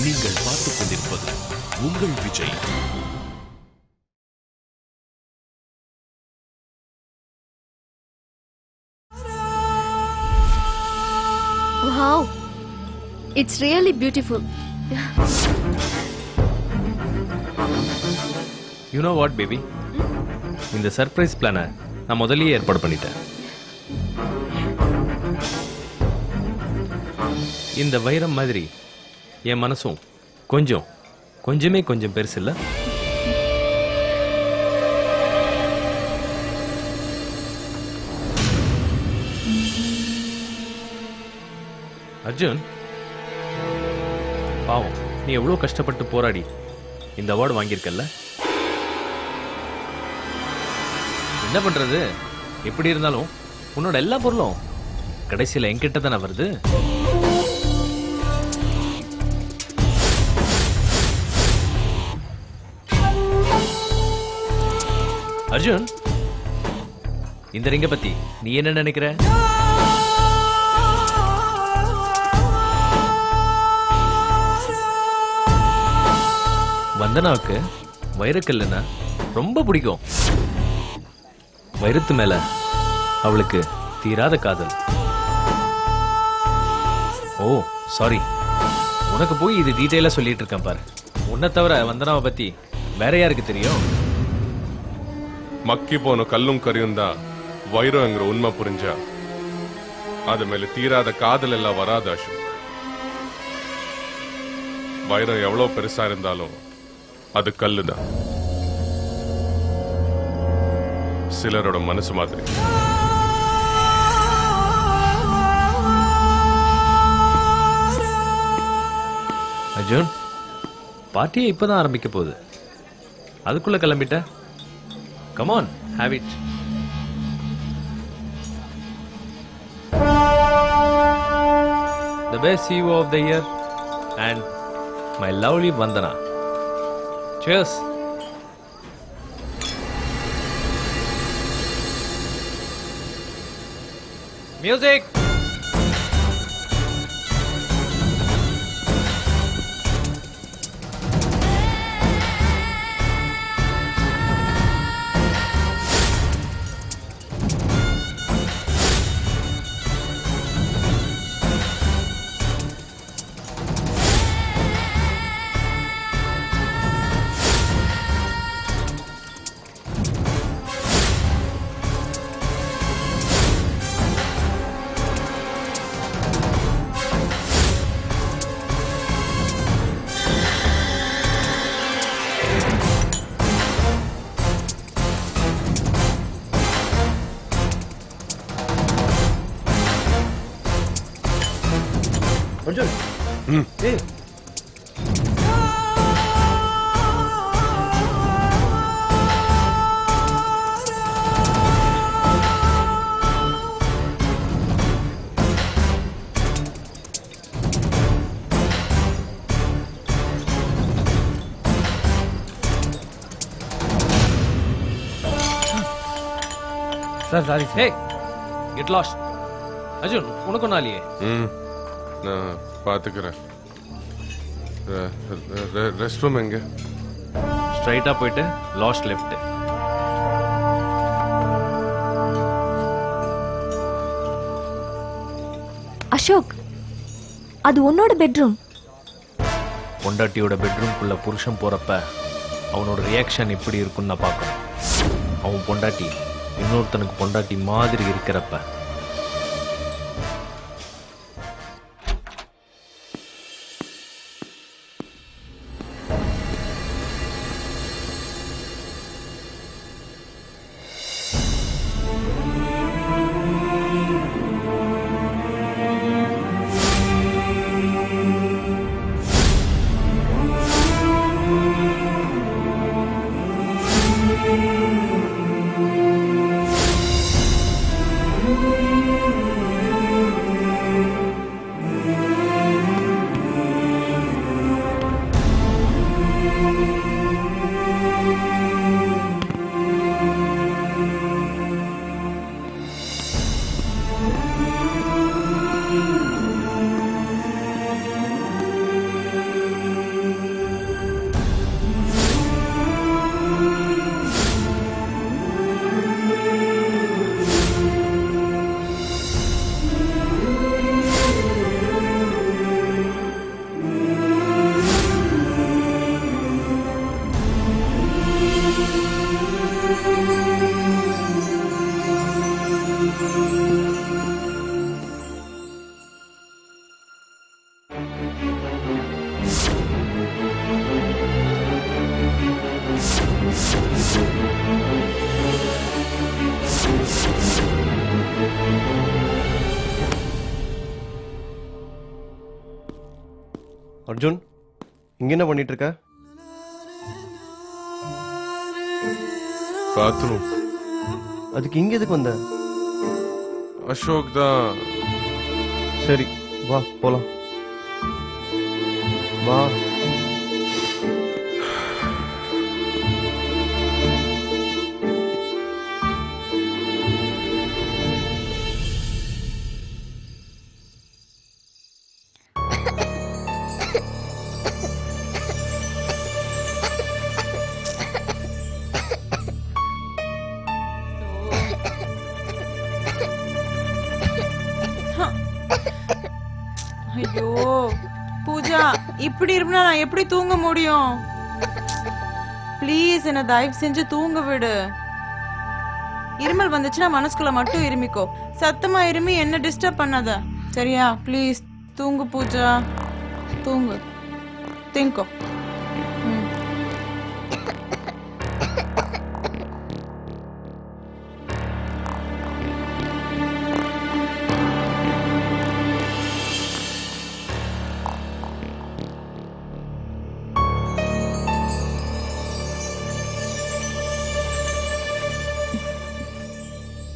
நீங்கள் பார்த்துக் கொண்டிருப்பது உங்கள் Vijay. Wow, it's really beautiful. You know what, baby? இந்த சர்ப்ரைஸ் பிளானை நான் முதல்லயே ஏற்பாடு பண்ணிட்டேன். இந்த வைரம் மாதிரி என் மனசும் கொஞ்சம் பெருசு இல்ல? அர்ஜுன், பாவம், நீ எவ்வளவு கஷ்டப்பட்டு போராடி இந்த அவார்டு வாங்கியிருக்கல்ல? என்ன பண்றது, எப்படி இருந்தாலும் உன்னோட எல்லா பொருளும் கடைசியில என்கிட்ட தானே வருது. அர்ஜுன், இந்த ரிங்க பத்தி நீ என்ன நினைக்கிற? வந்தனாவுக்கு வைரக்கல்லுன்னா ரொம்ப பிடிக்கும். வைரத்து மேல அவளுக்கு தீராத காதல். ஓ சாரி, உனக்கு போய் இது டீட்டெயிலா சொல்லிட்டு இருக்கேன் பாரு. உன்னை தவிர வந்தனாவை பத்தி வேற யாருக்கு தெரியும்? மக்கி போன கல்லும் கரியும் தான் வைரங்கிற உண்மை புரிஞ்சா அது மேல தீராத காதல் எல்லாம் வராது அசோக். வைரம் எவ்வளவு பெருசா இருந்தாலும் அது கல்லுதான். சிலரோட மனசு மாதிரி. அர்ஜுன், பார்ட்டியை இப்பதான் ஆரம்பிக்க போகுது, அதுக்குள்ள கிளம்பிட்ட? Come on, have it. The best CEO of the year and my lovely Vandana. Cheers. Music. Arjun, ஏய், Sir, sorry. Hey, get lost. Arjun, உனக்கு ஒன்னாலியே? நான் பாத்துக்கிறேன். ரெஸ்ட் ரூம் எங்க? ஸ்ட்ரைட்டா போயிட்டு லாஸ்ட் லெஃப்ட். அசோக், அது உன்னோட பெட்ரூம். பொண்டாட்டியோட பெட்ரூம்குள்ள புருஷன் போறப்ப அவனோட ரியாக்ஷன் எப்படி இருக்குன்னு நான் பார்க்கணும். அவன் பொண்டாட்டி இன்னொருத்தனுக்கு பொண்டாட்டி மாதிரி இருக்கிறப்ப. அர்ஜுன், இங்க என்ன பண்ணிட்டு இருக்க? பாத்ரூம். அதுக்கு இங்க எதுக்கு வந்த? அசோக் தான். சரி வா போலாம். வா. ஐயோ பூஜா, இப்படி இருந்தா நான் எப்படி தூங்க முடியும்? ப்ளீஸ் என்ன தயவு செஞ்சு தூங்க விடு. இருமல் வந்துச்சுன்னா மனசுக்குள்ள மட்டும் இருமிக்கோ. சத்தமா இருமி என்ன டிஸ்டர்ப் பண்ணாத, சரியா? ப்ளீஸ் தூங்கு பூஜா, தூங்கு. திங்கோ.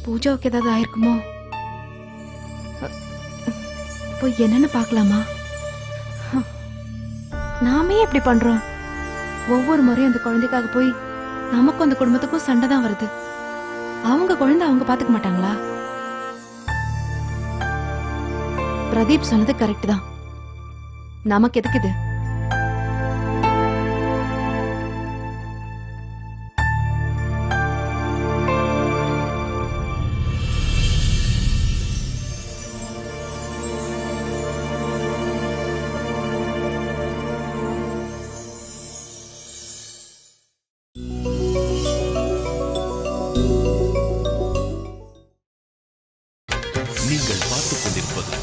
பூஜாவுக்கு ஏதாவது ஆயிருக்குமோ? போய் என்னன்னு பார்க்கலாமா? நாமே இப்படி பண்றோம். ஒவ்வொரு முறையும் அந்த குழந்தைக்காக போய் நமக்கும் அந்த குடும்பத்துக்கும் சண்டை தான் வருது. அவங்க குழந்தை அவங்க பாத்துக்க மாட்டாங்களா? பிரதீப் சொன்னது கரெக்ட் தான். நமக்கு எதுக்கு இது? நீங்கள் பார்த்துக் கொண்டிருப்பது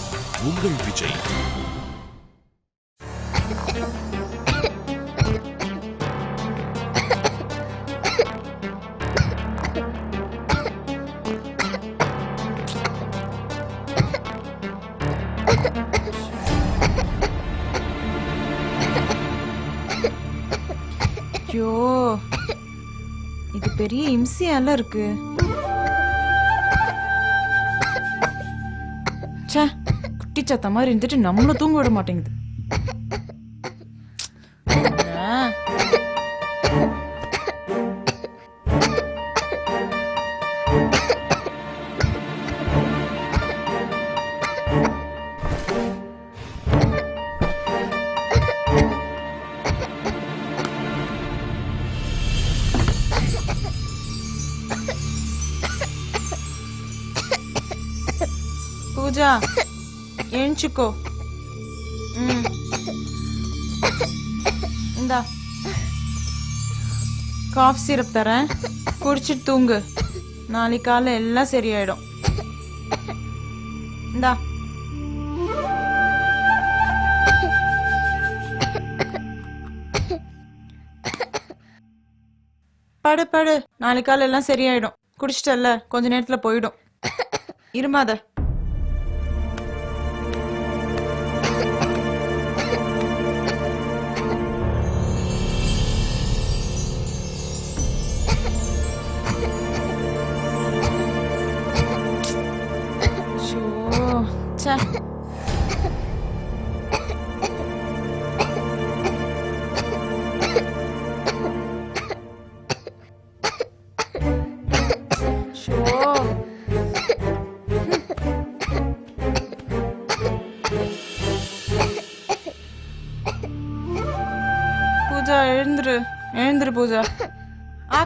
உங்கள் விஜய். ஐயோ, இது பெரிய இம்சையால இருக்கு. ச்சே, குட்டி சத்த மாதிரி இருந்துட்டு நம்மள தூங்க விட மாட்டேங்குது. பூஜா, எழுந்துக்கோ. இந்தா காஃப் சிரப் தரேன், குடிச்சிட்டு தூங்கு. நாளைக்கு காலை எல்லாம் சரியாயிடும். இந்தா. படு படு, நாளைக்கு காலை எல்லாம் சரியாயிடும். குடிச்சிட்டல்ல, கொஞ்ச நேரத்துல போயிடும். இருமாத. ச்சே, பூஜா எழுந்துரு, எழுந்துரு பூஜா.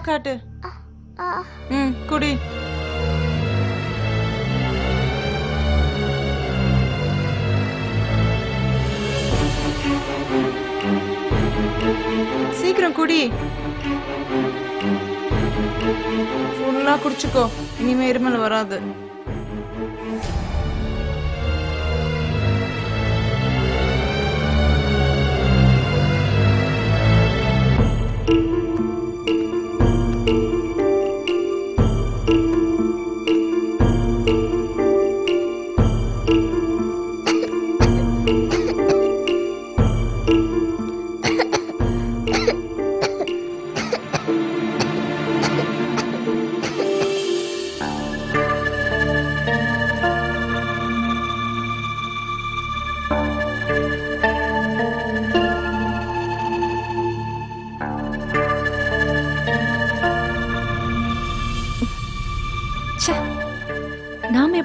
காட்டு. குடி. சீக்கிரம் குடி. ஃபுல்லா குடிச்சுக்கோ, இனிமே இருமல் வராது.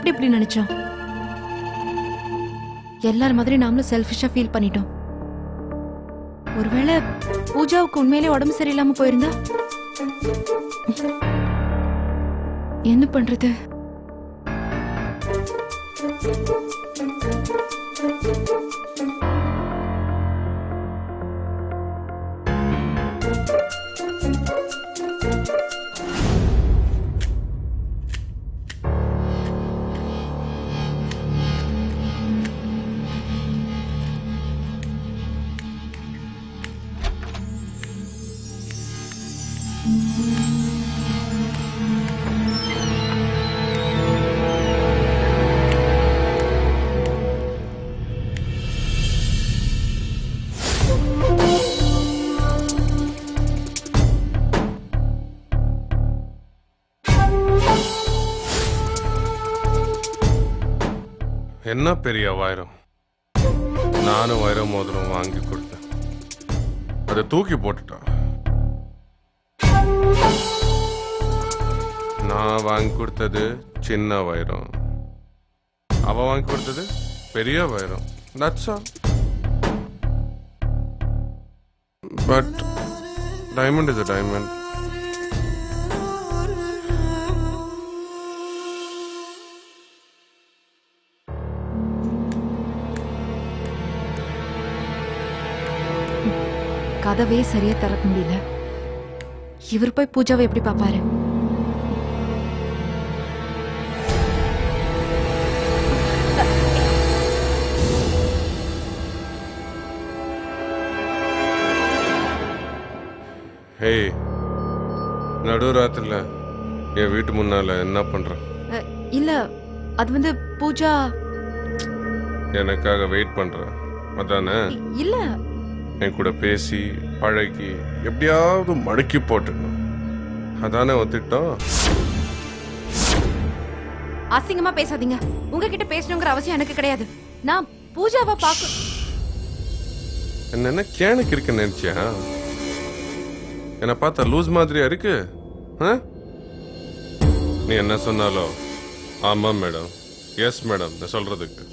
எப்படி இப்படி நினைச்சோம்? எல்லார் மாதிரி நாமளும் செல்ஃபிஷா ஃபீல் பண்ணிட்டோம். ஒருவேளை பூஜாவுக்கு உண்மையிலே உடம்பு சரியில்லாம போயிருந்தா என்ன பண்றது? என்ன பெரிய வைரம். நானும் வைர மோதிரம் வாங்கி கொடுத்தேன், அதை தூக்கி போட்டுட்டான். நான் வாங்கி கொடுத்தது சின்ன வைரம், அவ வாங்கி கொடுத்தது பெரிய வைரம். That's all. But diamond is a diamond. கதவே சரியா திறக்க முடியல. இவர் போய் பூஜாவை எப்படி பாப்பாரு? ஹே, நடுராத்திரில என் வீட்டு முன்னால என்ன பண்ற? இல்ல, அது வந்து பூஜா எனக்காக வெயிட் பண்ற அதானே? இல்ல, என் கூட பேசி பழகி எப்படியாவது மடக்கி போட்டுடணும் அதானே ஒத்துட்டோம். அசிங்கமா பேசாதீங்க. உங்ககிட்ட பேசணுங்கிற அவசியம் எனக்கு கிடையாது. நான் பூஜாவை பார்க்க. என்ன கேனுக்கு இருக்கு நினைச்சியா? என்ன பார்த்தா லூஸ் மாதிரியா இருக்கு? நீ என்ன சொன்னாலும் ஆமா மேடம், எஸ் மேடம் சொல்றதுக்கு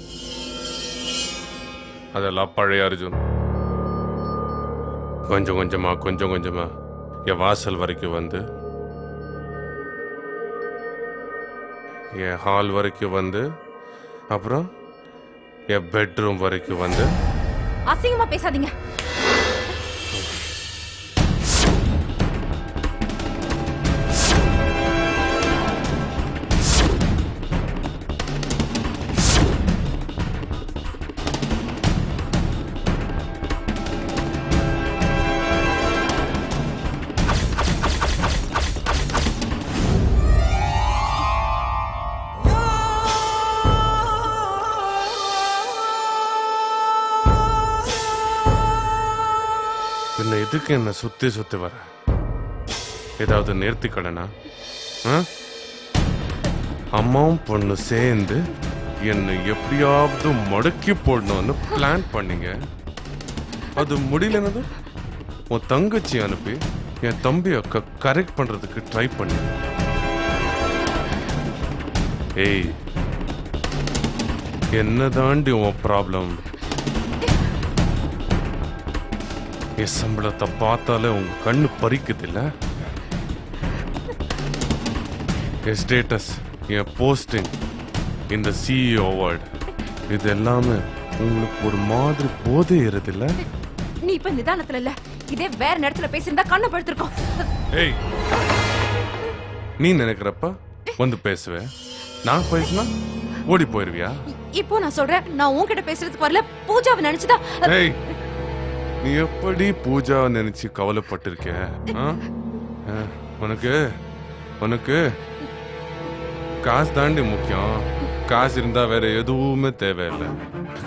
அதெல்லாம் பழைய அர்ஜுன். கொஞ்சம் கொஞ்சமா என் வாசல் வரைக்கும் வந்து, என் ஹால் வரைக்கும் வந்து, அப்புறம் என் பெட்ரூம் வரைக்கும் வந்து. அசிங்கமா பேசாதீங்க. பின்ன எதுக்கு என்ன சுத்தி வர? ஏதாவது நேர்த்தி கடனா? அம்மாவும் பொண்ணு சேர்ந்து என்னை எப்படியாவது மடக்கி போடணும்னு பிளான் பண்ணீங்க. அது முடியலன்னு உன் தங்கச்சி அனுப்பி என் தம்பி அக்கா கரெக்ட் பண்றதுக்கு ட்ரை பண்ணி. ஏய், என்ன தாண்டி உன் ப்ராப்ளம்? என் சம்பளத்தை பார்த்தாலே உங்க கண்ணு பறிக்குது இல்ல? என் ஸ்டேட்டஸ், என் போஸ்டிங், இந்த சிஇஓ அவார்டு, இது எல்லாமே உங்களுக்கு ஒரு மாதிரி போதை ஏறுது இல்ல? நீ இப்ப நிதானத்துல இல்ல. இதே வேற நேரத்துல பேசியிருந்தா கண்ணை படுத்திருக்கோம். ஏய், நீ நினைக்கிறப்ப வந்து பேசுவேன், நான் பேசினா ஓடி போயிருவியா? இப்போ நான் சொல்றேன், நான் உன்கிட்ட பேசுறதுக்கு வரல, பூஜாவை நினைச்சுதான். ஏய், நீ எப்படி பூஜா நினைச்சு கவலைப்பட்டிருக்க? உனக்கு உனக்கு காசு தாண்டி முக்கியம். காசு இருந்தா வேற எதுவுமே தேவையில்லை.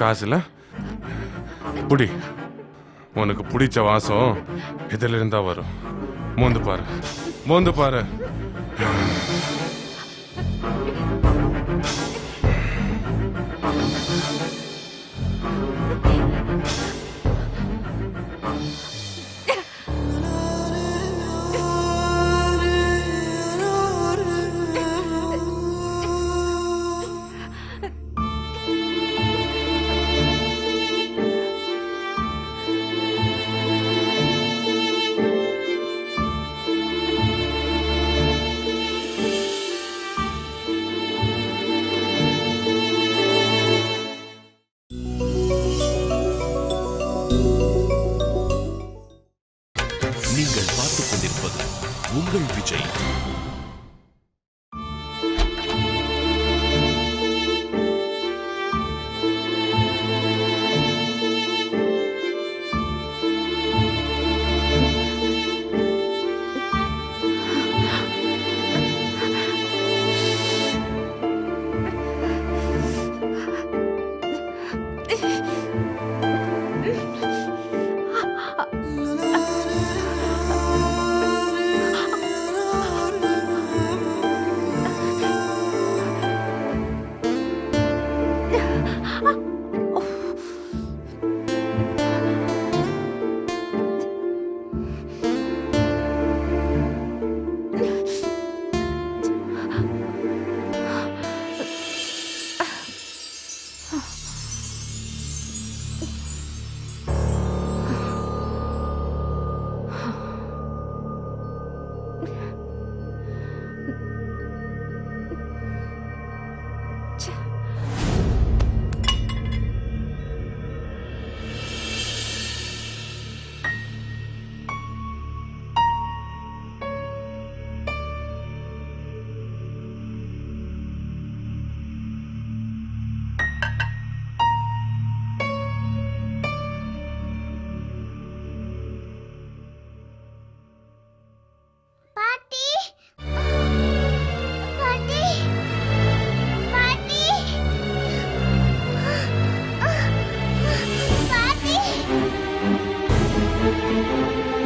காசு இல்ல, புடி. உனக்கு பிடிச்ச வாசம் இதுல இருந்தா வரும். மோந்து பாரு, மோந்து பாரு. உங்கள் விஜய்.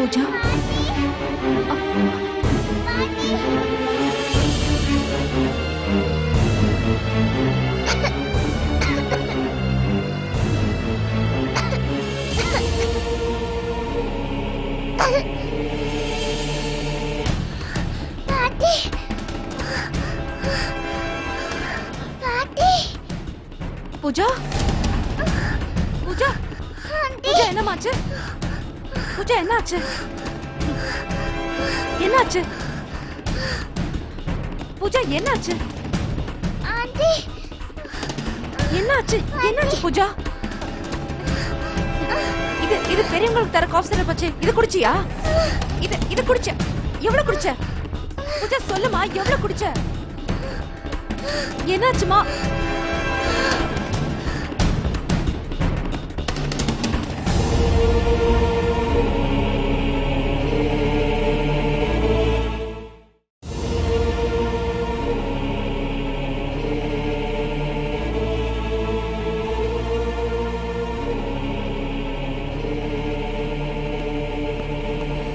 பூஜா பூஜா பூஜா பூஜா என்னமாச்சு? பூஜா என்னாச்சு? என்னாச்சு? பூஜா என்னாச்சு? என்னாச்சு? என்னாச்சு பூஜா? இது பெரியவங்களுக்கு தர காஃப் சிரப் வச்சு இது குடிச்சியா? இது குடிச்ச? எவ்வளவு குடிச்ச? பூஜா சொல்லுமா, எவ்வளவு குடிச்ச? என்னாச்சுமா?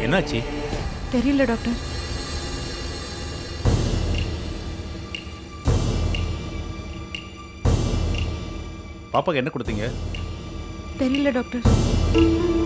என்னாச்சு? தெரியல டாக்டர். பாப்பாக்கு என்ன கொடுத்தீங்க? தெரியல டாக்டர்.